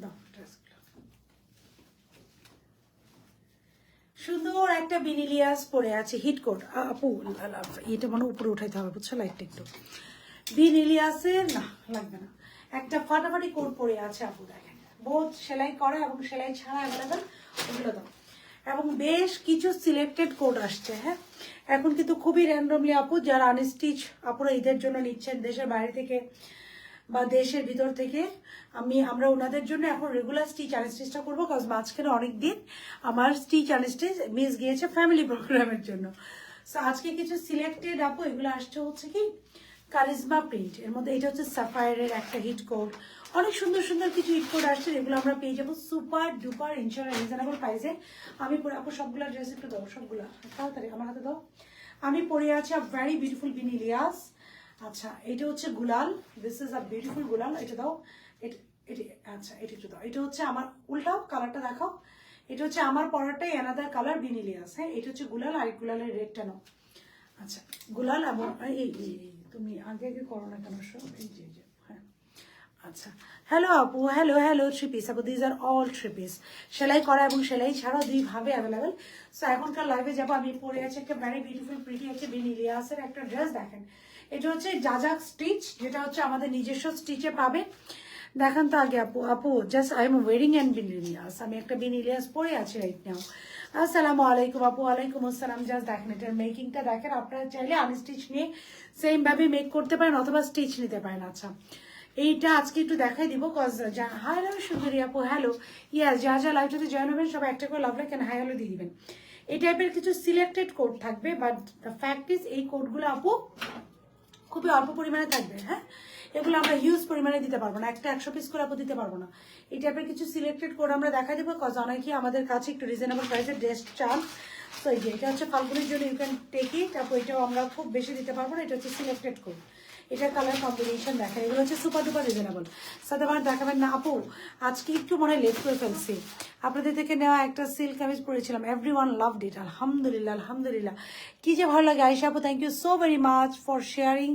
দাও ড্রেসগুলো। সুন্দর একটা বিনিলিয়াস পরে আছে হিট কোট আপু, এটা মনে উপরে উঠাইতে হবে বুঝছো, লাইটটা একটু। বিনিলিয়াসের না লাগবে না, একটা ফাটাফাটি কোট পরে আছে আপু, দেখেন বহুত সেলাই করা এবং সেলাই ছাড়া অ্যাভেলেবেল, ওগুলো দাও। এবং বেশ কিছু সিলেক্টেড কোড আসছে, হ্যাঁ এখন কিন্তু খুবই র্যান্ডমলি আপু, যারা আনস্টিচ আপুরা ঈদের জন্য নিচ্ছেন দেশের বাইরে থেকে বা দেশের ভিতর থেকে, আমরা ওনাদের জন্য এখন রেগুলার স্টিচ আনস্টিচটা করবো, কারণ মাঝখানে অনেক দিন আমার স্টিচ আনস্টিচ মিস গিয়েছে ফ্যামিলি প্রোগ্রামের জন্য। সো আজকে কিছু সিলেক্টেড আপু, এগুলো আসছে হচ্ছে কি কারিজমা প্রিন্ট, এর মধ্যে এটা হচ্ছে সাফায়ারের একটা হিট কোড, অনেক সুন্দর সুন্দর কিছু হিট কোড আসছে, এগুলো আমরা পেয়ে যাবো সুপার ডুপার ইনশাল্লাহ রিজনেবল প্রাইসে। আমি পরে আপু সবগুলো ড্রেস একটু দাও, সবগুলো তাড়াতাড়ি আমার হাতে দাও। আমি পরে আছি আ ভেরি বিউটিফুল বিনিলিয়াস। আচ্ছা এটা হচ্ছে গুলাল, দিস ইজ আ বিউটিফুল গুলাল, এটা দাও, এটা আচ্ছা এটা একটু দাও। এটা হচ্ছে আমার উল্টাও, কালারটা দেখাও, এটা হচ্ছে আমার পরাটাই অ্যানাদার কালার বিনিলিয়াস, হ্যাঁ এটা হচ্ছে গুলাল, আর গুলালের রেডটা নাও। আচ্ছা গুলাল এবং এই তুমি আগে আগে করো না কেন সব, এই যে হ্যাঁ আচ্ছা। হ্যালো আপু, হ্যালো হ্যালো, থ্রি পিস আপু, these R all three piece, সেলাই করা এবং সেলাই ছাড়া দুইভাবে অ্যাভেলেবেল। সো এখনকার লাইভে যাবো, আমি পরে আছি একটা ভেরি বিউটিফুল প্রিটি হচ্ছে বিনিলিয়াসের একটা ড্রেস, দেখেন এটা হচ্ছে জাজাক স্টিচ, যেটা হচ্ছে আমাদের নিজস্ব স্টিচে পাবে। দেখেন তো আগে আপু, আপু just I am wearing and Bin Ilyas, আমি একটা বিনিলিয়াস পরে আছি রাইট নাও। আসসালামু আলাইকুম আপু, ওয়ালাইকুম আসসালাম। জাস্ট দেখেন এটার মেকিংটা দেখেন, আপনারা চাইলে আনস্টিচ নিয়ে সেম ভাবে মেক করতে পারেন অথবা স্টিচ নিতে পারেন। আচ্ছা এইটা আজকে একটু দেখাই দিব, কজ হাই হ্যালো সুন্দরী আপু, হ্যালো ইয়াস, যা যা লাইভটাতে জয়েন হবেন সবাই একটা করে love like and hi hello দিয়ে দিবেন। এই টাইপের কিছু সিলেক্টেড কোড থাকবে, বাট দ্য ফ্যাক্ট ইজ এই কোডগুলো আপু খুবই অল্প পরিমাণে থাকবে, হ্যাঁ এগুলো আমরা হিউজ পরিমাণে দিতে পারবো না, একটা 100 পিস করে আপু দিতে পারবো না। এই টাইপের কিছু সিলেক্টেড কোড আমরা দেখা দেবো, কজ অনেকেই আমাদের কাছে একটু রিজনেবল প্রাইসের ড্রেস চান। তো এই যে এটা হচ্ছে ফাল্গুনের জন্য, ইউ ক্যান টেক ইট আপু, এটাও আমরা খুব বেশি দিতে পারবো না, এটা হচ্ছে সিলেক্টেড কোড, এটার কালার কম্বিনেশন দেখেন, এগুলো হচ্ছে সুপার ডুপার রিজনেবল। সাথে আমার দেখাবেন না আপু, আজকে একটু মনে লেট করে ফেলছি, আপনাদের থেকে নেওয়া একটা সিল্ক কামিজ পরেছিলাম, এভরি ওয়ান লাভড ইট, আলহামদুলিল্লাহ আলহামদুলিল্লাহ, কি যে ভালো লাগে। আয়েশা আপু thank you so very much for sharing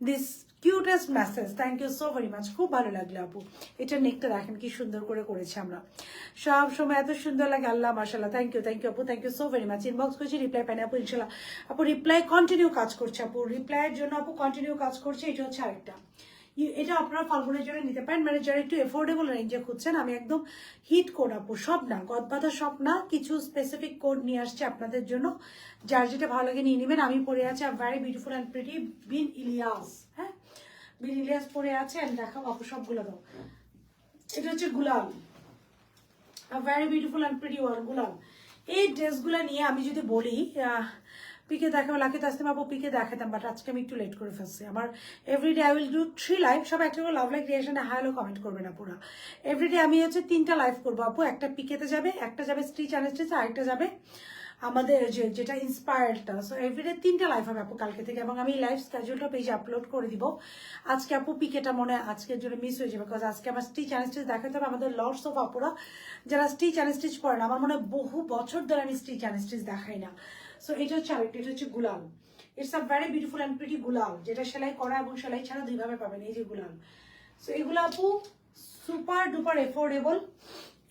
this cutest message, thank you so very much, খুব ভালো লাগলো আপু। এটা নেকটা দেখেন কি সুন্দর করে করেছি আমরা, সব সময় এত সুন্দর লাগে, আল্লাহ মাশাআল্লাহ, থ্যাংক ইউ আপু, thank you so very much. Inbox করেছি, রিপ্লাই পাইনি আপু, ইনশাল্লাহ আপু রিপ্লাই কন্টিনিউ কাজ করছে আপু, রিপ্লাইয়ের জন্য আপু কন্টিনিউ কাজ করছে। এটা হচ্ছে আরেকটা, এটা আপনারা ফাল্গুনের জন্য নিতে পারেন, মানে যারা একটু এফোর্ডেবল রেঞ্জে খুঁজছেন। আমি একদম হিট কোড আপু, সব না গদবাধা সব না, কিছু স্পেসিফিক কোড নিয়ে আসছে আপনাদের জন্য, যার যেটা ভালো লাগে নিয়ে নেবেন। আমি পরে আছি ভেরি বিউটিফুল অ্যান্ড প্রিটি বিন ইলিয়াস, হ্যাঁ বিন ইলিয়াস পরে আছে, অ্যান্ড দেখাও আপু সবগুলো দাও। এটা হচ্ছে গুলাল, very beautiful and pretty one গুলাল। এই ড্রেসগুলো নিয়ে আমি যদি বলি পিকে দেখাবো, লাকি তাসলিম আপু পিকে দেখাতাম, বাট আজকে আমি একটু লেট করে ফেলছি। আমার everyday I will do 3 live, সব একটা করে লাভ লাইক রিয়েকশনে হাইলো কমেন্ট করবে না পুরো। এভরিডে আমি হচ্ছে 3টা লাইভ করবো আপু, একটা পিকেতে যাবে, একটা যাবে স্টিচ আনস্টিচ, আরেকটা যাবে আমাদের যেটা ইন্সপায়ার্ডটা। সো এভরিডে 3টা লাইভ হবে আপু কালকে থেকে, এবং আমি লাইভ স্কেজুলটা পেজে আপলোড করে দিব। আজকে আপু পিকেটা মনে আজকের জন্য মিস হয়ে যাবে, বিকজ আজকে আমার স্টিচ আনস্টিচ দেখাতে হবে আমাদের লর্ডস অফ আপুরা যারা স্টিচ আনস্টিচ পড়ে না। আমার মনে হয় বহু বছর ধরে আমি স্টিচ আনস্টিচ দেখাই না। সো এটা হচ্ছে আরেকটা, এটা হচ্ছে গুলাল, it's a very beautiful and pretty গুলাল, যেটা সেলাই করা এবং সেলাই ছাড়া দুইভাবে পাবেন, এই যে গুলাল। সো এগুলো আপু সুপার ডুপার এফোর্ডেবল।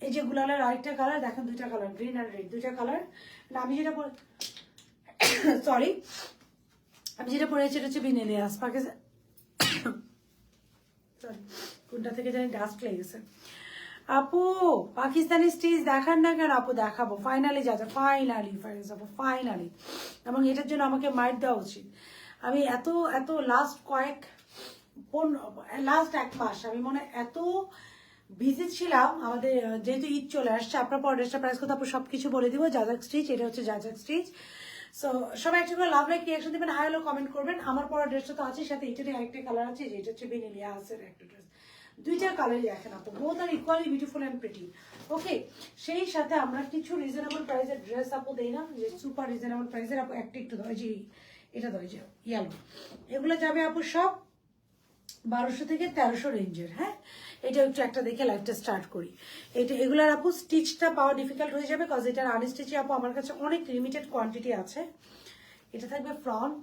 এই যে গুলালের আরেকটা কালার দেখেন, দুইটা কালার, গ্রিন আর রেড, দুইটা কালার। আমি যেটা সরি আমি যেটা পরেছি এটা হচ্ছে বিনেলিয়াস পাকিস্তান, সরি কোনটা থেকে জানি ডাস্ট লেগেছে। আপু পাকিস্তানি স্টিচ দেখান না কেন আপু, দেখাবো ফাইনালি, যাচ্ছে ফাইনালি ফাইনালি আপু ফাইনালি, এবং এটার জন্য আমাকে মাইট দেওয়া উচিত। আমি এত এত লাস্ট লাস্ট 1 মাস আমি মনে এত বিজি ছিলাম, আমাদের যেহেতু ঈদ চলে আসছে। আপনার পর ড্রেসটা প্রাইস কথা আপু সবকিছু বলে দিব, জাজাক স্টিচ, এটা হচ্ছে জাজাক স্টিচ। সো সবাই একটা করে লাভ লাইক রিয়াকশন দিবেন, হাই হ্যালো কমেন্ট করবেন। আমার পরা ড্রেসটা তো আছে, সাথে এটারই আরেকটা কালার আছে, যেটা হচ্ছে বিনিলিয়াসের একটা ড্রেস, দুইটা কালারই দেখেন আপু, both are equally beautiful and pretty. Okay, সেই সাথে আমরা কিছু রিজনেবল প্রাইসের ড্রেস আপু দেই না, যে সুপার রিজনেবল প্রাইসের আপু, একটা একটু ধরে যে এটা ধরে যে ইয়ালো, এগুলো যাবে আপু সব 1200 থেকে 1300 রেঞ্জের, হ্যাঁ এটা একটু একটা দেখে লাইফটা স্টার্ট করি। এটা এগুলার আপু স্টিচটা পাওয়া ডিফিকাল্ট হয়ে যাবে, কজ এটার আনস্টিচে আপু আমার কাছে অনেক লিমিটেড কোয়ান্টিটি আছে। এটা থাকবে ফ্রন্ট,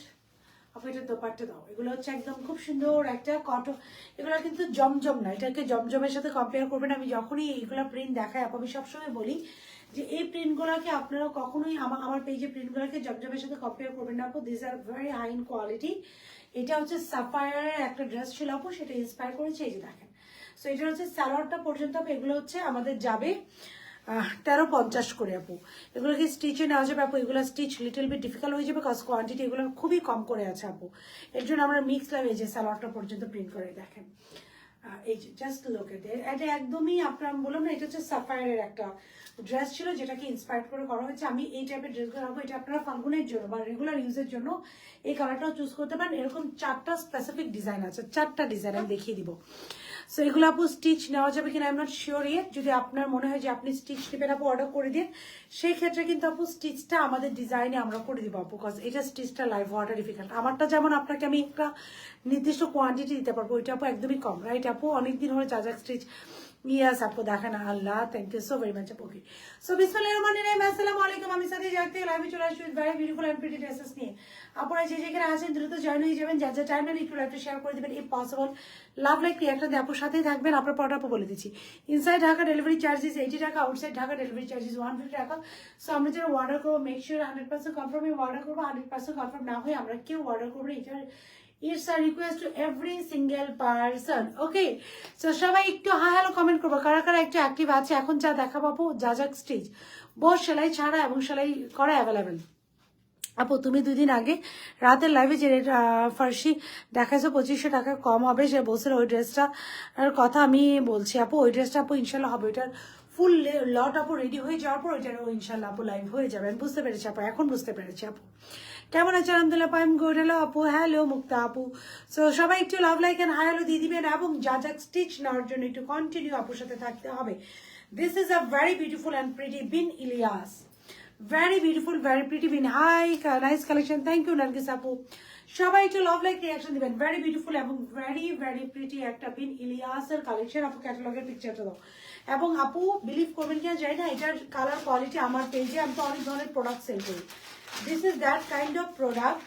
আপু এটা দোপাট্টা দাও। এগুলো হচ্ছে একদম খুব সুন্দর একটা কটন, এগুলো কিন্তু জমজম না, এটাকে জমজমের সাথে কম্পেয়ার করবেন। আমি যখনই এইগুলো প্রিন্ট দেখাই আপু আমি সবসময় বলি যে এই প্রিন্টগুলোকে আপনারা কখনোই আমার পেজে প্রিন্টগুলোকে জমজমের সাথে কম্পেয়ার করবেন না আপু। This are very high in quality. এটা হচ্ছে সাফায়ারের একটা ড্রেস ছিল আপু, সেটা ইন্সপায়ার করেছে, এই যে দেখেন। সো এটা হচ্ছে সালোয়ারটা পর্যন্ত আপু এগুলো হচ্ছে আমাদের যাবে 1350 করে আপু। এগুলোকে স্টিচে নেওয়া যাবে আপু, এগুলো স্টিচ লিটল বিট ডিফিকাল্ট হয়ে যাবে, কজ কোয়ান্টিটি এগুলো খুবই কম করে আছে আপু। এর জন্য আমরা মিক্স লাভ এই যে সালোয়ারটা পর্যন্ত প্রিন্ট করে দেখেন, এই যে জাস্ট লুক এট ইট। এটা একদমই আপনার বললাম না, এটা হচ্ছে সাফায়ারের একটা ড্রেস ছিল যেটাকে ইন্সপায়ার করে করা হয়েছে। আমি এই টাইপের ড্রেসগুলো রাখবো, এটা আপনারা ফাল্গুনের জন্য বা রেগুলার ইউজের জন্য এই কালারটাও চুজ করতে পারেন। এরকম 4টা স্পেসিফিক ডিজাইন আছে, 4টা ডিজাইন আমি দেখিয়ে দিব। সো এগুলো আপু স্টিচ নেওয়া যাবে কিনা I am not sure yet. যদি আপনার মনে হয় যে আপনি স্টিচ নেবেন আপু অর্ডার করে দিন, সেই ক্ষেত্রে কিন্তু আপু স্টিচটা আমাদের ডিজাইনে আমরা করে দিব আপু, কজ এটা স্টিচটা লাইভ হওয়াটা ডিফিকাল্ট। আমারটা যেমন আপনাকে আমি একটা নির্দিষ্ট কোয়ান্টিটি দিতে পারবো, ওইটা আপু একদমই কম, রাইট আপু? অনেকদিন হলে জাজাক স্টিচ ইয়াস আপু দেখেন। আল্লাহ thank you so very much আপু। ওকে, সো বিসমিল্লাহির রহমানির রহিম, আসসালামু আলাইকুম। আমি সাথে জাগতে লাইভে চলে আসছি with very beautiful and pretty dresses নিয়ে। আপনারা যে যেখানে আছেন দ্রুত জয়েন হয়ে যাবেন, যার যা টাইম নেই একটু লাইভটা শেয়ার করে দেবেন। এই পসিবল লাভ লাইক ক্রিয়েটর দিয়ে আপুর সাথেই থাকবেন। আপনার পটা আপু বলে দিচ্ছি, ইনসাইড ঢাকা ডেলিভারি চার্জেস 80 টাকা, আউটসাইড ঢাকা ডেলিভারি চার্জেস 150 টাকা। সো আমরা যারা অর্ডার করবো মেক শিওর 100% কনফার্ম অর্ডার করবো। 100% কনফার্ম না হয়ে আমরা কেউ অর্ডার করবো না, এটা It's a request to every single person. Okay, so সবাই একটু হাই হ্যালো কমেন্ট করবো কারা কারা একটু অ্যাক্টিভ আছে। এখন যা দেখাবো আপু জাজাক স্টিচ, বস সেলাই ছাড়া এবং সেলাই করা অ্যাভেলেবেল। আপু তুমি 2 দিন আগে রাতের লাইভে যে ফার্সি দেখাইছো 2500 টাকা কম হবে, সে বলছিল ওই ড্রেসটা কথা আমি বলছি আপু। ওই ড্রেসটা আপু ইনশাল্লাহ হবে, ওইটার ফুল লট আপু রেডি হয়ে যাওয়ার পর ওইটারও ইনশাল্লাহ আপু লাইভ হয়ে যাবে। আমি বুঝতে পেরেছি আপু, এখন বুঝতে পেরেছি আপু। কেমন আছে আলহামদুলিল্লাহ পাইম গুড। হ্যালো আপু, হ্যালো মুক্তা আপু। সো সবাই একটু love like and hi hello দিয়ে দিবেন এবং জাজাক স্টিচ নেওয়ার জন্য একটু কন্টিনিউ আপুর সাথে থাকতে হবে। This is a very beautiful and pretty বিন ইলিয়াস, very beautiful, very pretty bin. Hi, nice collection. Thank you, Nargis apu. সবাই একটু লাভ লাইক রিঅ্যাকশন দিবেন। ভেরি বিউটিফুল এবং ভেরি ভেরি প্রিটি একটা বিন ইলিয়াসের কালেকশন। আপু ক্যাটালগের পিকচারটা দাও। এবং আপু বিলিভ করবেন কিনা জানি না, এটার কালার কোয়ালিটি আমার পেজে আমি তো অনেক ধরনের প্রোডাক্ট সেল করি। This is that kind of product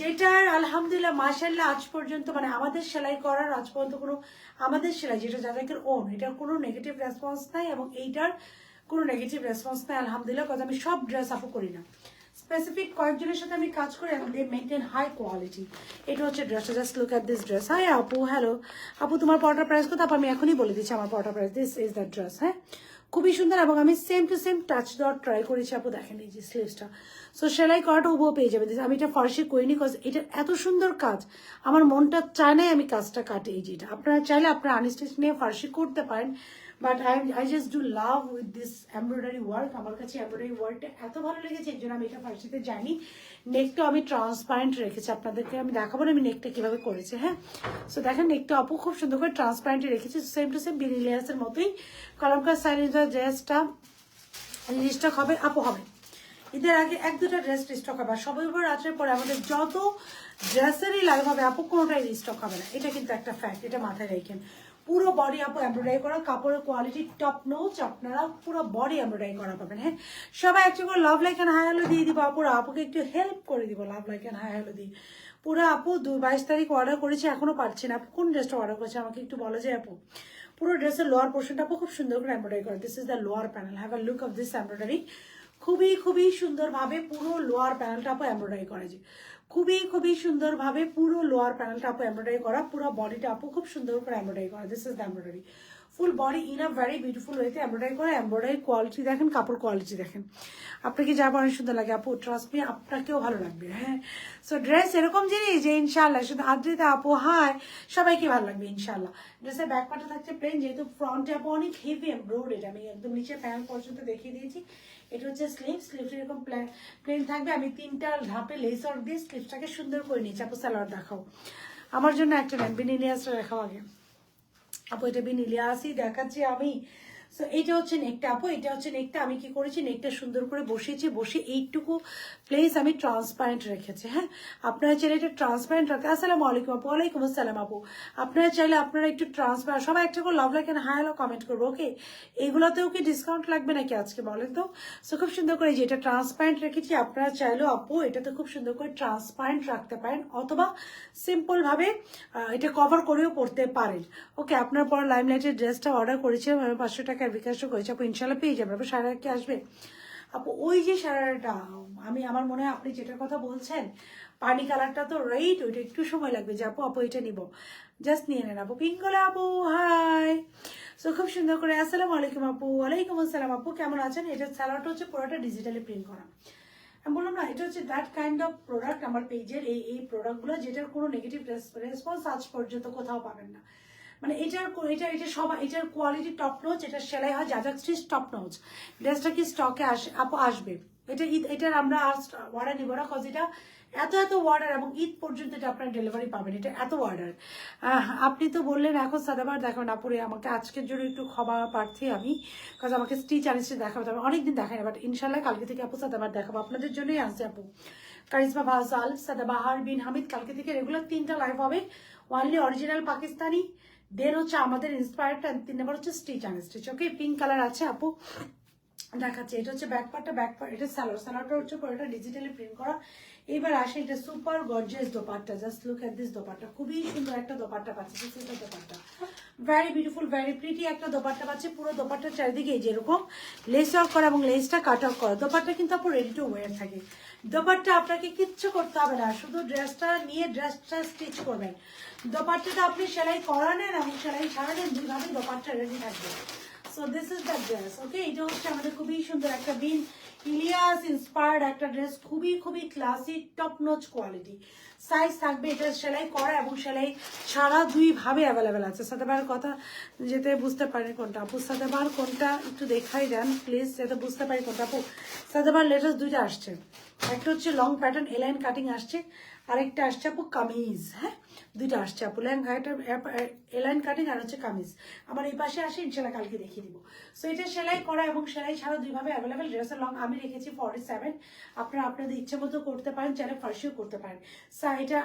যেটার আলহামদুলিল্লাহ মাশাআল্লাহ আজ পর্যন্ত মানে আমাদের সেলাই করার আজ পর্যন্ত কোনো আমাদের সেলাই যেটা যাদের ওন, এটার কোনো নেগেটিভ রেসপন্স নাই এবং এইটার কোনো নেগেটিভ রেসপন্স নাই আলহামদুলিল্লাহ। কারণ আমি সব ড্রেস আপু করি না, স্পেসিফিক কয়েকজনের সাথে আমি কাজ করি এবং দে মেনটেন হাই কোয়ালিটি। এটা হচ্ছে ড্রেসটা, just look at this dress. Hi আপু, হ্যালো আপু, তোমার পটার প্রাইস কত আপু? আমি এখনই বলে দিচ্ছি আমার Potter price. This is the dress. হ্যাঁ, খুবই সুন্দর এবং আমি সেম টু সেম টাচ দেওয়ার ট্রাই করেছি আপু। দেখেন এই যে স্লিভসটা, সো সেলাই করাটা উবো পেয়ে যাবে। আমি এটা ফার্সি করিনি কজ এটা এত সুন্দর কাজ, আমার মনটা চায় নাই আমি কাজটা কাটে। এই যেটা আপনারা চাইলে আপনারা আনস্টিচ নিয়ে ফার্সি করতে পারেন, but I just do love with this embroidery work. আমার কাছে এমব্রয়ডারি ওয়ার্কটা এত ভালো লেগেছে, এর জন্য আমি এটা ফার্সিতে যাইনি। নেকটাও আমি ট্রান্সপারেন্ট রেখেছি, আপনাদেরকে আমি দেখাবো না আমি নেকটা কিভাবে করেছি। হ্যাঁ, সো দেখেন নেকটা আপু খুব সুন্দর করে ট্রান্সপারেন্টে রেখেছি, সেম টু সেম বিরিলিয়াসের মতোই। কলমকার সাইলেন্সার ড্রেসটা রিস্টক হবে আপু, হবে ঈদের আগে 1-2টা ড্রেস রিস্টক হবে। আর সবাই উপর রাত্রের পরে আমাদের যত ড্রেসেরই লাইভ হবে আপু কোনোটাই রিস্টক হবে না, এটা কিন্তু একটা ফ্যাক্ট, এটা মাথায় রাখেন। পুরো বডি আপু এমব্রয়ডারি করা, কাপড়ের কোয়ালিটি টপ নোচ, আপনারা পুরো বডি এমব্রয়ডারি করা পাবেন। হ্যাঁ, সবাই একটু করে love like and hi hello দিয়ে দিব আপুরা, আপুকে একটু হেল্প করে দিব love like and hi hello দিয়ে। পুরো আপু 22 তারিখ অর্ডার করেছি, এখনো পাচ্ছি না। আপু কোন ড্রেসটা অর্ডার করেছে আমাকে একটু বলা যায় আপু? পুরো ড্রেসের লোয়ার পোর্শনটা আপু খুব সুন্দর করে এমব্রয়ডারি করা। This is the lower panel, have a look of this embroidery. খুবই খুবই সুন্দরভাবে পুরো লোয়ার প্যানেলটা আপু এমব্রয়ডারি করা যায়, খুবই খুবই সুন্দরভাবে পুরো লোয়ার প্যানেলটা আপু এমব্রয়ডারি করা, পুরো বডিটা আপু খুব সুন্দর করে এমব্রয়ডারি করা। This is the embroidery, full body in a very beautiful ওয়েতে এমব্রয়ডারি করা। এমব্রয়ডারি কোয়ালিটি দেখেন, কাপড় কোয়ালিটি দেখেন, আপনাকে যা অনেক সুন্দর লাগে আপু, ট্রাস্ট মি আপনাকেও ভালো লাগবে। হ্যাঁ, সো ড্রেস এরকম জিনিস যে ইনশাল্লাহ শুধু আদ্রিতা আপু হাই সবাইকে ভালো লাগবে ইনশাল্লাহ। ড্রেসের ব্যাক পার্টটা থাকছে প্লেন, যেহেতু ফ্রন্টে আপু অনেক হেভি এমব্রয়ডারি, আমি একদম নিচে প্যানেল পর্যন্ত দেখিয়ে দিয়েছি। এটা হচ্ছে স্লিভস এরকম প্লেন থাকবে। আমি 3টা ধাপে লেস ওয়ার্ক দিয়ে স্লিভসটাকে সুন্দর করে নিয়েছি। আপু সালোয়ার দেখাও আমার জন্য একটা নেন, বিন ইলিয়াসটা দেখাও আগে আপু। এটা বিন ইলিয়াসই দেখাচ্ছি আমি। সো এইটা হচ্ছে নেকটা আপু, এটা হচ্ছে নেকটা। আমি কি করেছি, নেকটা সুন্দর করে বসিয়েছি, বসে এইটুকু প্লেস আমি ট্রান্সপারেন্ট রেখেছি। হ্যাঁ, আপনারা চাইলে এটা ট্রান্সপারেন্ট রাখতে। আসসালামু আলাইকুম আপু। ওয়ালাইকুম আসসালাম আপু। আপনারা চাইলে আপনারা একটু ট্রান্সপারেন্ট, সবাই একটা করে love like and hi hello comment করবো। ওকে, এগুলোতেও কি ডিসকাউন্ট লাগবে নাকি আজকে বলেন তো? সো খুব সুন্দর করে যেটা ট্রান্সপারেন্ট রেখেছি, আপনারা চাইলেও আপু এটাতে খুব সুন্দর করে ট্রান্সপারেন্ট রাখতে পারেন, অথবা সিম্পল ভাবে এটা কভার করেও পড়তে পারেন। ওকে, আপনার পর লাইমলাইটের ড্রেসটা অর্ডার করেছিলাম আমি, 500 টাকার বিকাশও করেছি আপু, ইনশাল্লাহ পেয়ে যাবেন আপু। সারা কি আসবে আপু? ওই যে সারাটা, আমি আমার মনে হয় আপনি যেটার কথা বলছেন পানি কালারটা তো রাইট, ওইটা একটু সময় লাগবে যে আপু আপু এটা নিব, জাস্ট নিয়ে নেন আপু। পিঙ্ক কালার আপু, হাই। সো খুব সুন্দর করে আসসালামু আলাইকুম আপু। ওয়ালাইকুম আসসালাম আপু, কেমন আছেন? এটা স্যালাডটা হচ্ছে পুরোটা ডিজিটালি প্রিন্ট করা। আমি বললাম না, এটা হচ্ছে দ্যাট কাইন্ড অফ প্রোডাক্ট আমার পেজের, এই প্রোডাক্টগুলো যেটার কোনো নেগেটিভ রেসপন্স আজ পর্যন্ত কোথাও পাবেন না। মানে এটা সবাই, এটার কোয়ালিটি টপ নোচ, এটা সেলাই হয় জাজাক স্টিচ টপ নোচ। ড্রেসটা কি স্টকে আসবে? এটার আমরা অর্ডার নিব না, কজ এটা এত অর্ডার, এবং ঈদ পর্যন্ত এটা আপনার ডেলিভারি পাবেন, এটা এত অর্ডার। আপনি তো বললেন এখন সাদাবার দেখাবেন আপুরে, আমাকে আজকের জন্য একটু ক্ষমা প্রার্থী আমি, কজ আমাকে স্টিচ আনিস্টিচ দেখাবো, আমি অনেকদিন দেখাই না, বাট ইনশাল্লাহ কালকে থেকে আপু সাদাবার দেখাবো, আপনাদের জন্যই আসছে আপু। কারিজমা ভাসাল, সাদাবাহার বিন হামিদ, কালকে থেকে রেগুলার 3টা লাইভ হবে, ওয়ানলি অরিজিনাল পাকিস্তানি, দেন হচ্ছে আমাদের ইন্সপায়ার্ড, 3 নাম্বার হচ্ছে স্টিচ আনস্টিচ। ওকে, পিঙ্ক কালার আছে আপু, দেখাচ্ছে। এটা হচ্ছে ব্যাক পার্টটা, ব্যাক পার্ট এটা সালোয়ারটা হচ্ছে পুরোটা ডিজিটালি প্রিন্ট করা। এবার আসে এটা super gorgeous dupatta, just look at this dupatta, খুবই সুন্দর একটা দোপাট্টা পাচ্ছে, এটা dupatta very beautiful, very pretty একটা দোপাট্টা পাচ্ছে। পুরো দোপাট্টার চারিদিকে যেরকম লেস ওয়ার্ক করা এবং লেসটা কাট অফ করা, দোপাট্টা কিন্তু আপু রেডি টু ওয়্যার থাকে। দোপাট্টা আপনাকে কিচ্ছু করতে হবে না, শুধু ড্রেসটা নিয়ে ড্রেসটা স্টিচ করবেন। দোপাট্টাটা আপনি সেলাই করানেন এবং সেলাই ছাড়ানেন, দুইভাবে দোপাট্টা রেডি থাকবে। So this is the dress. Okay, এটা হচ্ছে আমাদের খুবই সুন্দর একটা বিন ইলিয়াস ইন্সপায়ার্ড একটা ড্রেস, খুবই classy top notch quality. Size থাকবে, এটা সেলাই করা এবং সেলাই ছাড়া দুইভাবে অ্যাভেলেবেল আছে। সাদাবার কথা যেতে বুঝতে পারেন কোনটা আপু, সাদাবার কোনটা একটু দেখাই দেন প্লিজ, যাতে বুঝতে পারি কোনটা আপু। সাদাবার লেটেস্ট 2টা আসছে, একটা হচ্ছে লং প্যাটার্ন এলাইন কাটিং আসছে, আরেকটা আসছে আপু কামিজ। হ্যাঁ, 2টা আসছে আপু, এলাইন কাটিং আর হচ্ছে কামিজ। আমার এই পাশে আসে, ইনশাল্লাহ কালকে দেখিয়ে দিব। সো এটা সেলাই করা এবং সেলাই ছাড়া দুইভাবে অ্যাভেলেবেল। ড্রেসের লং আমি রেখেছি 47, আপনারা আপনাদের ইচ্ছে মতো করতে পারেন, চাইলে ফার্সিও করতে পারেন। এটা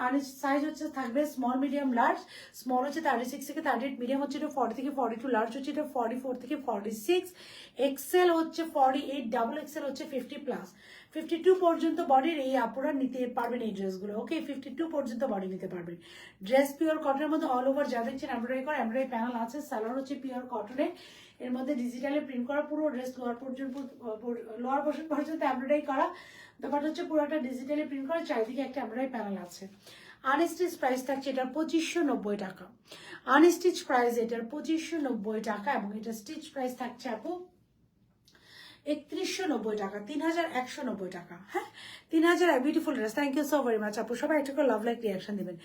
সাইজ হচ্ছে থাকবে স্মল মিডিয়াম লার্জ। স্মল হচ্ছে 36 থেকে 38, মিডিয়াম হচ্ছে এটা 40 থেকে 42, লার্জ হচ্ছে এটা 44 থেকে 46, এক্সেল হচ্ছে 48, ডাবল এক্সেল হচ্ছে 50+। 52 পর্যন্ত বডির এই আপুরা নিতে পারবেন এই ড্রেসগুলো। ওকে, 52 পর্যন্ত বডি নিতে পারবেন। ড্রেস পিওর কটনের মধ্যে অল ওভার যা দেখছেন এমব্রয়ডারি করা, এমব্রয়ডারি প্যানেল আছে। সালোয়ার হচ্ছে পিওর কটনে, এর মধ্যে ডিজিটালি প্রিন্ট করা, পুরো ড্রেস লোয়ার পোর্শন পর্যন্ত এমব্রয়ডারি করা। দোপাট্টা হচ্ছে পুরোটা ডিজিটালি প্রিন্ট করা, চারিদিকে একটা এমব্রয়ডারি প্যানেল আছে। আনস্টিচ প্রাইস থাকছে এটার 2590 টাকা। আনস্টিচ প্রাইস এটার 2590 টাকা, এবং এটা স্টিচ প্রাইস থাকছে আপু 3190 টাকা, 3190 টাকা। হ্যাঁ, 3000। Beautiful dress, thank you so very much আপু। সবাই একটা করে লাভ লাইক রিয়াকশন দিবেন।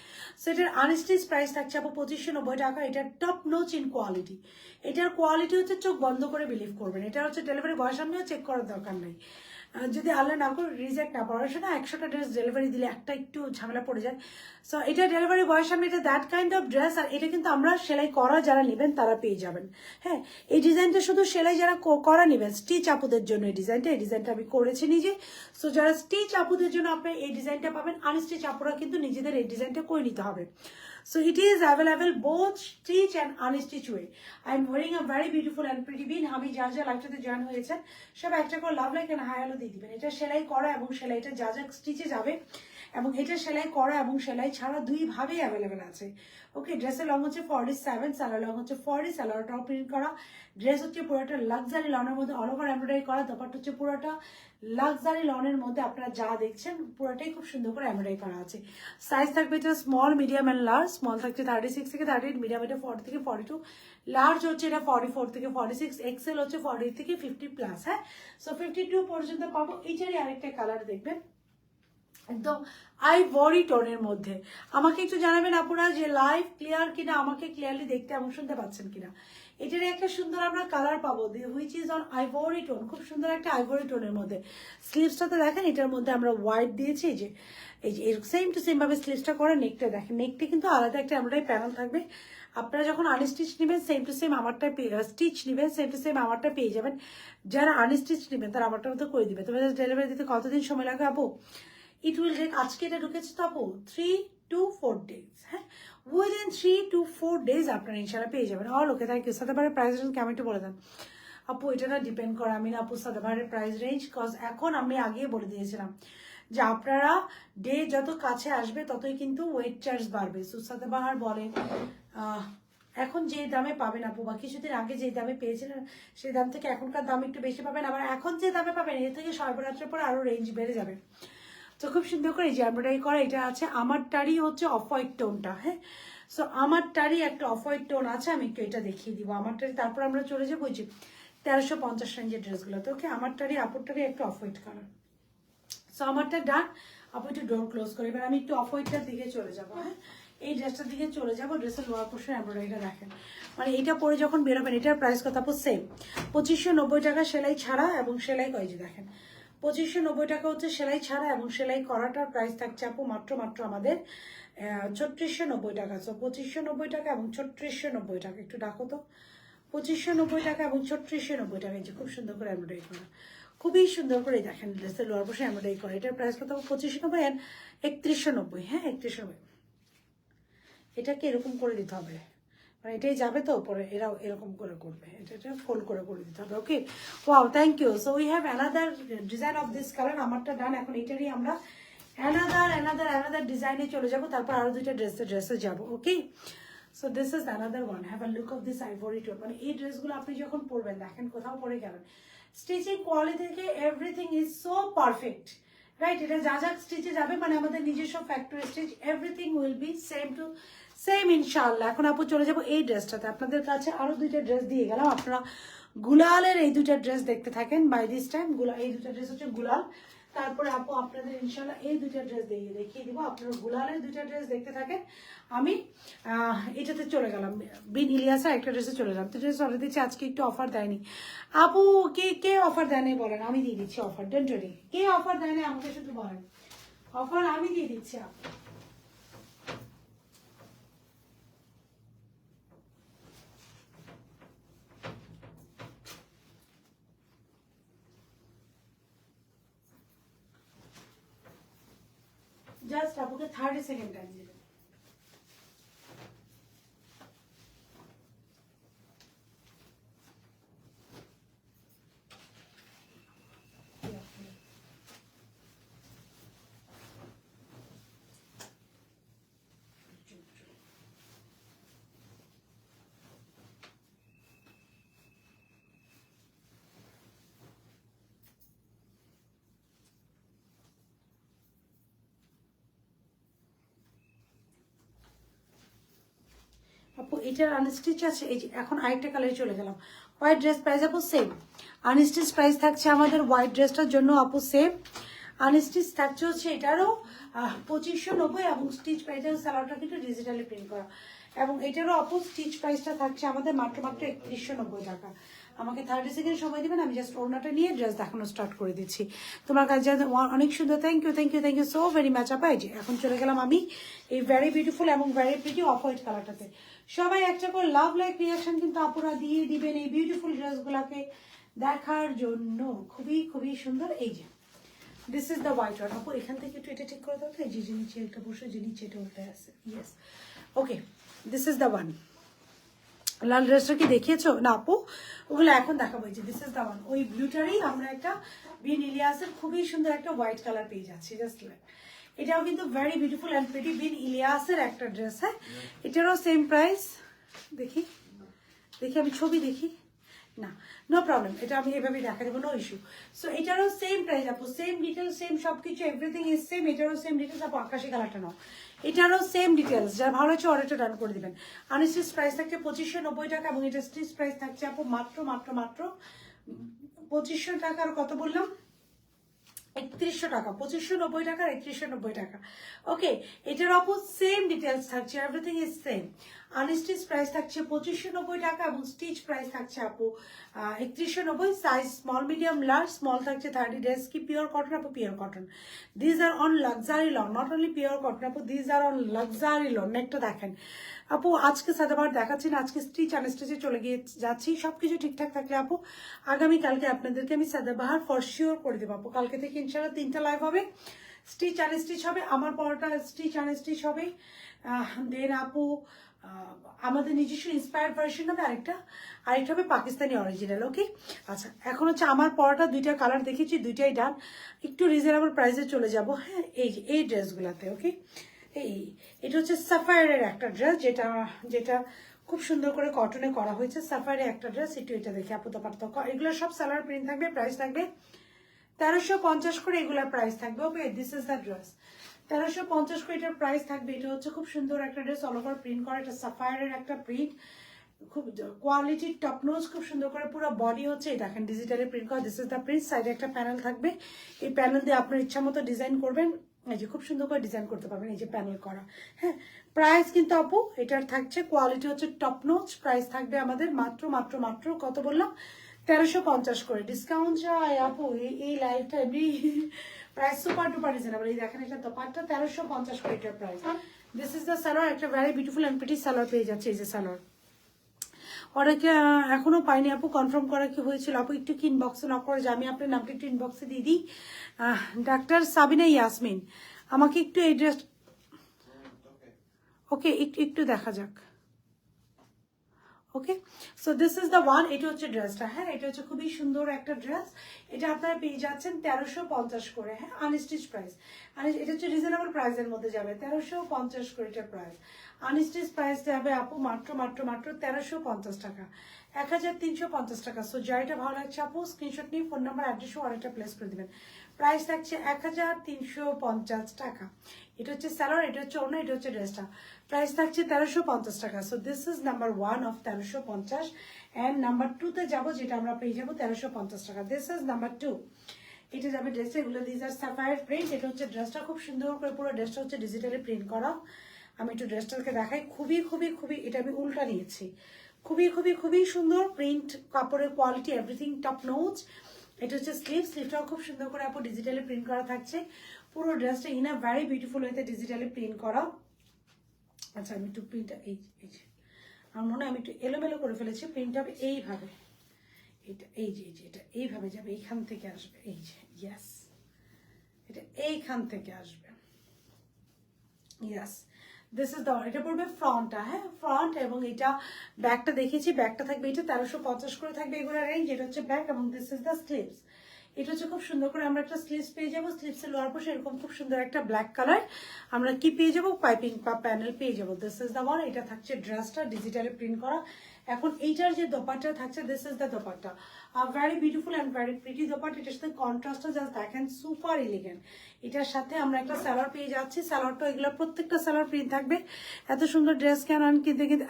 সো এটার আনস্টিচ প্রাইস থাকছে আপু 2590 টাকা। এটার টপ নোচ ইন কোয়ালিটি, এটার কোয়ালিটি হচ্ছে চোখ বন্ধ করে বিলিভ করবেন। এটা হচ্ছে ডেলিভারি বয়ের সামনেও চেক করার দরকার নেই, যদি আল্লাহ না করে রিজেক্ট না পড়াশোনা 100টা ড্রেস ডেলিভারি দিলে একটা একটু ঝামেলা পড়ে যায়। সো এটা ডেলিভারি বয়ের সামনে, এটা দ্যাট কাইন্ড অফ ড্রেস। আর এটা কিন্তু আমরা সেলাই করা যারা নেবেন তারা পেয়ে যাবেন। হ্যাঁ, এই ডিজাইনটা শুধু সেলাই যারা করা নেবেন, স্টিচ আপুদের জন্য এই ডিজাইনটা আমি করেছি নিজে। সো যারা স্টিচ আপুদের জন্য আপনি এই ডিজাইনটা পাবেন, আনস্টিচ আপুরা কিন্তু নিজেদের এই ডিজাইনটা করে নিতে হবে। So it is available both stitch and unstitched way. I am wearing a very beautiful and pretty bean. আমি যা লাইভটাতে জয়েন হয়েছেন সব একটা করে love like and hi hello দিয়ে দিবেন। এটা সেলাই করা এবং সেলাইটা যা স্টিচে যাবে, এবং এটা সেলাই করা এবং সেলাই ছাড়া দুইভাবেই অ্যাভেলেবেল আছে। ওকে, ড্রেসের লং হচ্ছে 47, সালোয়ার লং হচ্ছে 40, সালোয়ারটাও প্রিন্ট করা। ড্রেস হচ্ছে পুরোটা লাক্সারি লনের মধ্যে অল ওভার এমব্রয়ডারি করা। দোপাট্টা হচ্ছে পুরোটা লাক্সারি লনের মধ্যে, আপনারা যা দেখছেন পুরোটাই খুব সুন্দর করে এমব্রয়ডারি করা আছে। সাইজ থাকবে এটা small, medium and large. Small থাকছে 36 থেকে 38, মিডিয়াম এটা 40 থেকে 42, লার্জ হচ্ছে এটা 44 থেকে 46, এক্সেল হচ্ছে 40 থেকে 50+। হ্যাঁ, সো 52 পর্যন্ত পাবো। এইটারই আরেকটা কালার দেখবেন, একদম আইভরি টোনের মধ্যে। আমাকে একটু জানাবেন আপনারা যে লাইভ ক্লিয়ার কিনা, আমাকে ক্লিয়ারলি দেখতে এবং শুনতে পাচ্ছেন কিনা। এটার একটা সুন্দর আমরা কালার পাবো, which is on ivory tone, খুব সুন্দর একটা আইভরি টোনের মধ্যে। স্লিভসটাতে দেখেন এটার মধ্যে আমরা হোয়াইট দিয়েছি, এই যে সেম টু সেম ভাবে স্লিভসটা করা। নেকটা দেখেন, নেকটা কিন্তু আলাদা একটা এমব্রয়ডারি প্যানেল থাকবে, আপনারা যখন আনস্টিচ নেবেন সেম টু সেম আমারটা স্টিচ নেবেন সেম টু সেম আমারটা পেয়ে যাবেন। যারা আনস্টিচ নেবেন তারা আমারটা মতো করে দিবে। তোমাদের ডেলিভারি দিতে কতদিন সময় লাগে আপু? ইট উইল টেক, আজকে এটা ঢুকেছে তো আপু 3 to 4 days। হ্যাঁ, উইদিন 3 to 4 days আপনারা ইনশাল্লাহ পেয়ে যাবেন। All okay, thank you. সাদাবারের প্রাইস রেঞ্জ কেমন একটু বলে দেন আপু? এটা না ডিপেন্ড করে, আমি না আপু সাদাবারের প্রাইস রেঞ্জ, কজ এখন আমি আগেই বলে দিয়েছিলাম যে আপনারা ডে যত কাছে আসবে ততই কিন্তু ওয়েট চার্জ বাড়বে। সো সাদাবাহার বলেন এখন যে দামে পাবেন আপু, বা কিছুদিন আগে যে দামে পেয়েছিলেন সেই দাম থেকে এখনকার দাম একটু বেশি পাবেন, আবার এখন যে দামে পাবেন এর থেকে সর্বরাত্রের পর আরো রেঞ্জ বেড়ে যাবে। তো খুব সুন্দর করে এই যে এমব্রয়ডারি করা এটা আছে। আমারটারই হচ্ছে অফ হোয়াইট টোনটা। হ্যাঁ, সো আমারটারই একটা অফ হোয়াইট টোন আছে, আমি একটু এটা দেখিয়ে দিব আমারটারই। তারপর আমরা চলে যাবো ওই যে 1350 রেঞ্জের ড্রেসগুলো। তো ওকে, আমারটারই আপুরটারই একটা অফ হোয়াইট কালার। সো আমারটা ডান। আপু একটু ডোর ক্লোজ করে, এবার আমি একটু অফ হোয়াইটটার দিকে চলে যাবো। হ্যাঁ, এই ড্রেসটার দিকে চলে যাবো। ড্রেসের লোয়ার পোর্শন এমব্রয়ডারিটা দেখেন, মানে এটা পরে যখন বেরোবেন এটার প্রাইস কত আপু? সেম 2590 টাকা সেলাই ছাড়া, এবং সেলাই কয় যে দেখেন 2590 টাকা হচ্ছে সেলাই ছাড়া, এবং সেলাই করাটার প্রাইস থাকছে আপু মাত্র আমাদের 3690 টাকা। সো 2590 টাকা এবং 3690 টাকা। একটু ডাকো তো, 2590 টাকা এবং 3690 টাকা। এই যে খুব সুন্দর করে এমব্রয়ডারি করা, খুবই সুন্দর করে দেখেন ড্রেসের লোয়ার পোর্শন এমব্রয়ডারি করা। এটার প্রাইস কত? 2590 এন্ড 3190। হ্যাঁ, 3190। এটাকে এরকম করে দিতে হবে, মানে এটাই যাবে তো পরে, এরাও এরকম করে করবে, এটা ফোল্ড করে দিতে হবে। Okay, wow, thank you. So we have another design of this colour. আমারটা ডান। এখন এটারই আমরা অ্যানাদার ডিজাইনে চলে যাব, তারপর আরো দুইটা ড্রেসে যাব। Okay, so this is another one. Have a look of this ivory tone. মানে এই ড্রেসগুলো আপনি যখন পরবেন দেখেন কোথাও পরে গেলেন, স্টিচিং কোয়ালিটি থেকে everything is so perfect, right? এটা যা যা স্টিচে যাবে, মানে আমাদের নিজস্ব factory stitch, everything will be same to same ইনশাআল্লাহ। এখন আপু চলে যাবো এই ড্রেসটাতে। আপনাদের কাছে আরো দুইটা ড্রেস দিয়ে গেলাম, আপনারা গুলালের এই দুইটা ড্রেস দেখতে থাকেন। বাই দিস টাইম এই দুইটা ড্রেস হচ্ছে গুলাল। তারপরে আপু আপনাদের ইনশাআল্লাহ এই দুইটা ড্রেস দেখিয়ে দিব। আপনারা গুলালের দুইটা ড্রেস দেখতে থাকেন। আমি এটাতে চলে গেলাম, বিন ইলিয়াসের একটা ড্রেসে চলে গেলাম। তো ড্রেস অর্ডার দিচ্ছি, আজকে একটু অফার দেয়নি আপু। কে অফার দেয়নি বলেন, আমি দিয়ে দিচ্ছি offer. Don't worry, K offer দেয়নি আমাকে শুধু বলেন, অফার আমি দিয়ে দিচ্ছি আপু। জাস্ট আপুকে 30 সেকেন্ড টাইম দিবেন। আপু এটার আনস্টিচ আছে, এই যে এখন আরেকটা কালারে চলে গেলাম। হোয়াইট ড্রেস প্রাইস আপু সেম, আনস্টিচ প্রাইস থাকছে আমাদের হোয়াইট ড্রেসটার জন্য আপু সেম। আনস্টিচ থাকছে হচ্ছে এটারও 2590, এবং স্টিচ প্রাইসের সালোয়ারটা কিন্তু ডিজিটালি প্রিন্ট করা, এবং এটারও আপু স্টিচ প্রাইসটা থাকছে আমাদের মাত্র 3190 টাকা। আমাকে 30 সেকেন্ড সময় দিবেন, আমি জাস্ট ওড়নাটা নিয়ে ড্রেস দেখানো স্টার্ট করে দিচ্ছি। তোমার কাছে অনেক সুন্দর, thank you so very much আপা। এই যে এখন চলে গেলাম আমি এই ভেরি বিউটিফুল এবং ভেরি প্রিটি অফ হোয়াইট কালারটাতে। সবাই একটা করে লাভ লাইক রিয়াকশন কিন্তু আপুরা দিয়ে দিবেন এই বিউটিফুল ড্রেসগুলোকে দেখার জন্য। খুবই সুন্দর। এই যে this is the white one. আপু এখান থেকে একটু এটা ঠিক করে দাও তো, এই যে নিচে একটা বসে, যে নিচে এটা উল্টে আছে। Yes, okay, this is the one. লাল ড্রেসটা কি দেখিয়েছো না আপু? ওগুলো এখন দেখাবো। যে দিস ইজ দ্য ওয়ান। ওই ব্লুটারই আমরা একটা বিন ইলিয়াসের খুবই সুন্দর একটা হোয়াইট কালার পেয়ে যাচ্ছি। জাস্ট লাইক এটাও কিন্তু ভেরি বিউটিফুল অ্যান্ড প্রিটি বিন ইলিয়াসের একটা ড্রেস। হ্যাঁ, এটারও সেম প্রাইস। দেখি আমি ছবি দেখি না, নো প্রবলেম, এটা আমি এভাবে দেখা দেবো, নো ইস্যু। সো এটারও সেম প্রাইস আপু, সেম ডিটেলস, সেম সবকিছু, এভরিথিং ইজ সেম। এটারও সেম ডিটেলস আপু, আকাশি কালারটা নাও। এটারও সেম ডিটেলস, যার ভালো হচ্ছে অর্ডারটা ডান করে দিবেন। আনস্টিচ প্রাইস থাকছে 2590 টাকা, এবং এটা স্টিচ প্রাইস থাকছে আপু মাত্র 2500 টাকা। আর কত বললাম? 3100 টাকা। 2590 টাকা, 3190 টাকা। ওকে, এটার অপর সেম ডিটেলস থাকছে, everything is same. Unstitch price থাকছে 2590 টাকা এবং স্টিচ প্রাইস থাকছে আপু 3190। Size small medium large, small থাকছে 30 ডেজ কি পিওর কটন আপু, pure cotton. These are on luxury lawn, not only pure cotton আপু, these are on luxury lawn. নেকটা দেখেন আপু, আজকে সাদাবার দেখাচ্ছি না, আজকে স্টিচ আনস্টিচে চলে গিয়ে যাচ্ছি। সবকিছু ঠিকঠাক থাকলে আপু আগামীকালকে আপনাদেরকে আমি সাদাবাহার ফর শিওর করে দেবো আপু। কালকে থেকে ইনশাআল্লাহ 3টা লাইভ হবে, স্টিচ আনস্টিচ হবে, আমার পরোটা স্টিচ আনস্টিচ হবে। দেন আপু আমাদের নিজস্ব ইন্সপায়ার্ড ভার্সন হবে, আরেকটা হবে পাকিস্তানি অরিজিনাল। ওকে আচ্ছা, এখন হচ্ছে আমার পরোটা 2টা কালার দেখেছি, 2টাই ডান। একটু রিজনেবল প্রাইসে চলে যাব। হ্যাঁ, এই ড্রেসগুলোতে। ওকে, এটা হচ্ছে সাফায়ারের একটা ড্রেস, যেটা খুব সুন্দর করে কটনে করা হয়েছে। সাফায়ারের একটা ড্রেস, এটা দেখে আপু তো পারতো। এগুলো সব সালোয়ার প্রিন্ট থাকবে, প্রাইস থাকবে 1350 করে, এগুলোর প্রাইস থাকবে। ওকে, দিস ইজ দ্য ড্রেস, 1350 করে এটার প্রাইস থাকবে। এটা হচ্ছে খুব সুন্দর একটা ড্রেস, অল ওভার প্রিন্ট করা, এটা সাফায়ারের একটা প্রিন্ট, খুব কোয়ালিটি টপ নোজ, খুব সুন্দর করে পুরো বডি হচ্ছে এই দেখেন ডিজিটালি প্রিন্ট করা। This is the print. সাইডে একটা প্যানেল থাকবে, এই প্যানেল দিয়ে আপনার ইচ্ছা মতো ডিজাইন করবেন, এই যে খুব সুন্দর করে ডিজাইন করতে পারবেন, এই যে প্যানেল করা। হ্যাঁ, প্রাইস কিন্তু আপু এটার থাকছে, কোয়ালিটি হচ্ছে টপ নোজ। প্রাইস থাকবে আমাদের মাত্র মাত্র মাত্র কত বললাম, 1350 করে। ডিসকাউন্ট চাই আপু এই লাইফটা, এমনি প্রাইস সুপার ডুপার রিজনেবল। এই দেখেন এটা দোপাট্টা 1350 করে এটার price. This is the salwar, একটা very beautiful and pretty salwar পেয়ে যাচ্ছে। এই যে সালোয়ার অনেকে এখনো পাইনি আপু, কনফার্ম করা কি হয়েছিল আপু, একটু কি ইনবক্সে নক করে যে আমি আপনার নামটা একটু ইনবক্সে দিয়ে দিই। ডাক্তার সাবিনা ইয়াসমিন, আমাকে একটু এই ড্রেস, ওকে একটু দেখা যাক। Okay, so this is the one. এটা হচ্ছে ড্রেসটা। হ্যাঁ, এটা হচ্ছে খুবই সুন্দর একটা ড্রেস। এটা আপনারা পেয়ে যাচ্ছেন 1350 করে। হ্যাঁ, আনস্টিচ প্রাইস, এটা হচ্ছে রিজনেবল প্রাইসের মধ্যে যাবে, 1350 করে এটা প্রাইস। আনস্টিচ প্রাইস যাবে আপু মাত্র মাত্র মাত্র 1350 টাকা, 1350 টাকা। সো যাইটা ভালো লাগছে আপু স্ক্রিনশট নিয়ে ফোন নাম্বার অ্যাড্রেসও অর্ডারটা প্লেস করে দেবেন। প্রাইস থাকছে 1350 টাকা। এটা হচ্ছে স্যালোয়ার, এটা হচ্ছে ওড়না, এটা হচ্ছে ড্রেসটা। প্রাইস থাকছে 1350 টাকা। So this is number 1 of 1350 and number 2তে যাবো, যেটা আমরা পেয়ে যাবো 1350 টাকা। This is number 2। এটা যাবে ড্রেসে, এগুলো দিস আর সাফায়ার প্রিন্ট। এটা হচ্ছে ড্রেসটা, খুব সুন্দর করে পুরো ড্রেসটা হচ্ছে ডিজিটালি প্রিন্ট করা। আমি একটু ড্রেসটাকে দেখাই, খুবই খুবই খুবই, এটা আমি উল্টা নিয়েছি, খুবই খুবই খুবই সুন্দর প্রিন্ট, কাপড়ের কোয়ালিটি এভরিথিং টপ নোজ। এটা হচ্ছে স্লিভটাও খুব সুন্দর করে আপু ডিজিটালি প্রিন্ট করা থাকছে। পুরো ড্রেসটা ইন আ ভেরি বিউটিফুল ওয়েতে ডিজিটালি প্রিন্ট করা। আচ্ছা, আমি একটু প্রিন্টটা এই আমার মনে হয় আমি একটু এলোমেলো করে ফেলেছি। প্রিন্ট হবে এইভাবে, এটা এই যে এটা এইভাবে যাবে, এইখান থেকে আসবে, এই যে ইয়াস, এটা এইখান থেকে আসবে, ইয়াস। দিস ইজ দ্য, এটা পড়বে ফ্রন্টটা। হ্যাঁ, ফ্রন্ট, এবং এটা ব্যাকটা দেখেছি, ব্যাকটা থাকবে এটা 1350 করে থাকবে এগুলোর রেঞ্জ। এটা হচ্ছে ব্যাক, এবং দিস ইজ দ্য স্লিভস। এটা হচ্ছে খুব সুন্দর করে আমরা একটা স্লিভস পেয়ে যাবো। স্লিভসের লোয়ার পাশে এরকম খুব সুন্দর একটা ব্ল্যাক কালার আমরা কি পেয়ে যাবো, পাইপিং বা প্যানেল পেয়ে যাবো। This is the one. এটা থাকছে ড্রেসটা ডিজিটালি প্রিন্ট করা। এখন এইটার যে দোপাট্টা থাকছে, this is the dupatta, very beautiful and very pretty dupatta. এটার সাথে কন্ট্রাস্টটা জাস্ট দেখেন, সুপার এলিগেন্ট। এটার সাথে আমরা একটা সালোয়ার পেয়ে যাচ্ছি। সালোয়ারটা এগুলো প্রত্যেকটা সালোয়ার প্রিন্ট থাকবে। এত সুন্দর ড্রেস কেন কিনতে কিনতে,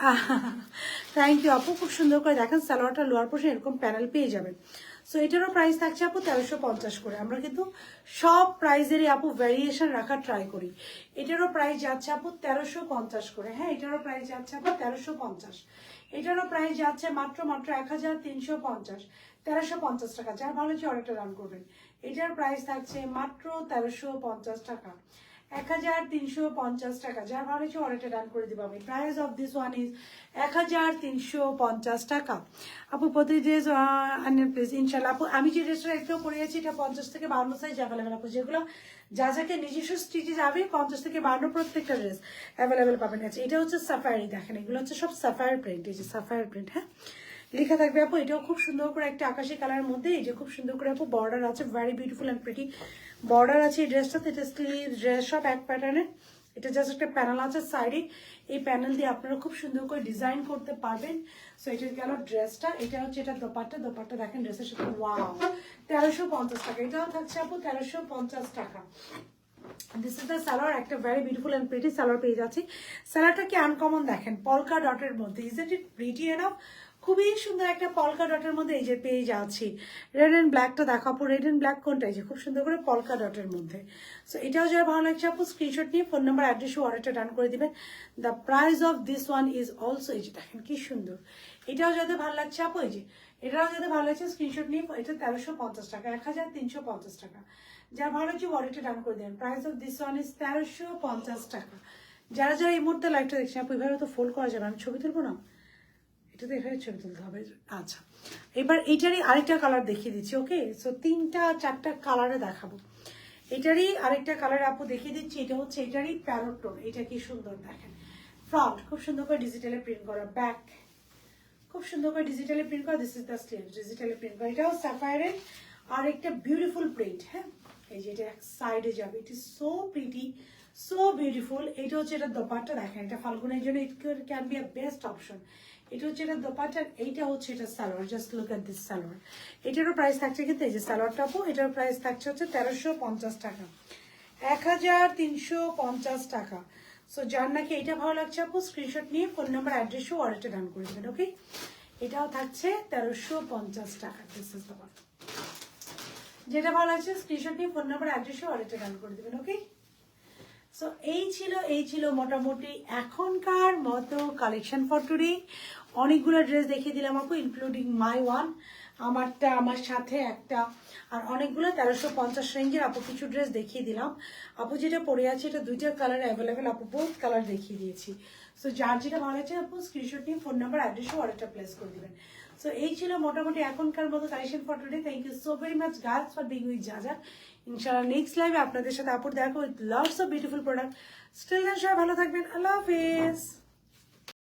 থ্যাংক ইউ আপু, খুব সুন্দর করে দেখেন সালোয়ারটা লোয়ার পাশে এরকম প্যানেল পেয়ে যাবেন। সো এটারও প্রাইস থাকছে আপু 1350 করে। আমরা কিন্তু সব প্রাইজেরই আপু ভ্যারিয়েশন রাখার ট্রাই করি। এটারও প্রাইস যাচ্ছে আপু 1350 করে। হ্যাঁ, এটারও প্রাইস যাচ্ছে আপু 1350। এটারও প্রাইস যাচ্ছে মাত্র মাত্র 1350, 1350 টাকা। যার ভালো হচ্ছে অর্ডারটা রান করবেন। এটার প্রাইস থাকছে মাত্র 1350 টাকা, 1350 টাকা। যার ভালো হচ্ছে অর্ডারটা রান করে দিব আমি। Price of this one is 1350 টাকা। আপু প্রতি ড্রেস প্লিজ ইনশাল্লাহ আপু, আমি যে ড্রেসটা একটু পরিয়েছি এটা 50 থেকে 52 সাইজ অ্যাভেলেবেল আপু। যেগুলো যা যাকে নিজস্ব স্টিচে যাবে 50 থেকে 52 প্রত্যেকটা ড্রেস অ্যাভেলেবেল পাবেন। আছে এটা হচ্ছে সাফায়ারি, দেখেন এগুলো হচ্ছে সব সাফায়ার প্রিন্ট, এই যে সাফায়ার প্রিন্ট। হ্যাঁ, লেখা থাকবে আপু। এটাও খুব সুন্দর করে একটা আকাশি কালারের মধ্যে, এই যে খুব সুন্দর করে আপু বর্ডার আছে, very beautiful and pretty border আছে এই ড্রেসটাতে। এটা স্লিভ ড্রেস সব এক প্যাটার্নের। এটা জাস্ট একটা প্যানেল আছে সাইডে, এই প্যানেল দিয়ে আপনারা খুব সুন্দর করে ডিজাইন করতে পারবেন। সো এটা গেল ড্রেসটা। এটা হচ্ছে এটা দোপাট্টা, দোপাট্টা দেখেন ড্রেসের সাথে, ওয়াও, 1350 টাকা। এটাও থাকছে আপু 1350 টাকা। দিস ইজ দ্য সালোয়ার, একটা very beautiful and pretty salwar পেয়ে যাচ্ছি। সালোয়ারটা কি আনকমন দেখেন, পলকা ডটের মধ্যে, ইজ ইট প্রিটি এনাফ? খুবই সুন্দর একটা পলকা ডটের মধ্যে এই যে পেয়ে যাচ্ছি। রেড অ্যান্ড ব্ল্যাকটা দেখো আপু, রেড অ্যান্ড ব্ল্যাক কোনটা, এই যে খুব সুন্দর করে পলকা ডটের মধ্যে। সো এটাও যারা ভালো লাগছে আপু স্ক্রিনশট নিয়ে ফোন নাম্বার অ্যাড্রেস অর্ডারটা ডান করে দিবেন। The price of this one is also, এই যে দেখেন কি সুন্দর, এটাও যাদের ভালো লাগছে আপু, এই যে এটাও যাদের ভালো লাগছে স্ক্রিনশট নিয়ে, এটা 1350 টাকা, 1350 টাকা। যার ভালো লাগছে অর্ডারটা ডান করে দেবেন। Price of this one is 1350 টাকা। যারা যারা এই মুহূর্তে লাইভটা দেখছেন আপু, এভাবে তো ফোল্ড করা যাবে, আমি ছবি তুলবো না, এটা তো এখানে ছবি তুলতে হবে। আচ্ছা, এবার এটারই আরেকটা কালার দেখিয়ে দিচ্ছি। ওকে, সো 3-4টা কালারে দেখাবো। এটারই আরেকটা কালার আপু দেখিয়ে দিচ্ছি। এটা হচ্ছে এটারই প্যারট টোন। এটা কি সুন্দর দেখেন, ফ্রন্ট খুব সুন্দর করে ডিজিটালে প্রিন্ট করা, ব্যাক খুব সুন্দর করে ডিজিটালে প্রিন্ট করা, দিস ইজ দ্য স্লিভ ডিজিটালে প্রিন্ট করা। এটাও স্যাফায়ারের আরেকটা বিউটিফুল প্রিন্ট। হ্যাঁ, এই যে এটা এক সাইডে যাবে, it is so pretty, so beautiful. এটা হচ্ছে এটা দোপাট্টা দেখেন, এটা ফাল্গুনের জন্য it can be a best option. এটা হচ্ছে এটা দোপাট্টা, এইটা হচ্ছে এটা salwar. Just look at this salwar. এটারও প্রাইস থাকছে কিন্তু এই যে সালোয়ারটা আপু, এটার প্রাইস থাকছে হচ্ছে 1350 টাকা, 1350 টাকা। সো যার নাকি এটা ভালো লাগছে আপু স্ক্রিনশট নিয়ে ফোন নাম্বার অ্যাড্রেসও অর্ডারটা ডান করে দেবেন। ওকে, এটাও থাকছে 1350 টাকা। This is the one. যেটা ভালো লাগছে স্ক্রিনশট নিয়ে ফোন নাম্বার অ্যাড্রেসও অর্ডারটা ডান করে দেবেন। ওকে, সো এই ছিল মোটামুটি এখনকার মতো কালেকশন ফর টুডে। অনেকগুলো ড্রেস দেখিয়ে দিলাম আপু, ইনক্লুডিং মাই ওয়ান, আমারটা, আমার সাথে একটা, আর অনেকগুলো 1350 রেঞ্জের আপু কিছু ড্রেস দেখিয়ে দিলাম। আপু যেটা পরে আছে এটা 2টা কালার অ্যাভেলেবেল আপু, বোথ কালার দেখিয়ে দিয়েছি। সো যার যেটা ভালো লাগছে আপু স্ক্রিনশট নিয়ে ফোন নাম্বার অ্যাড্রেসও অর্ডারটা প্লেস করে দিবেন। সো এই ছিল মোটামুটি এখনকার মতো collection for today. Thank you so very much girls for being with Jaja. ইনশাআল্লাহ নেক্সট লাইভে আপনাদের সাথে আপুর দেখো with lots of beautiful product. Still then সবাই ভালো থাকবেন, আল্লাহ হাফেজ।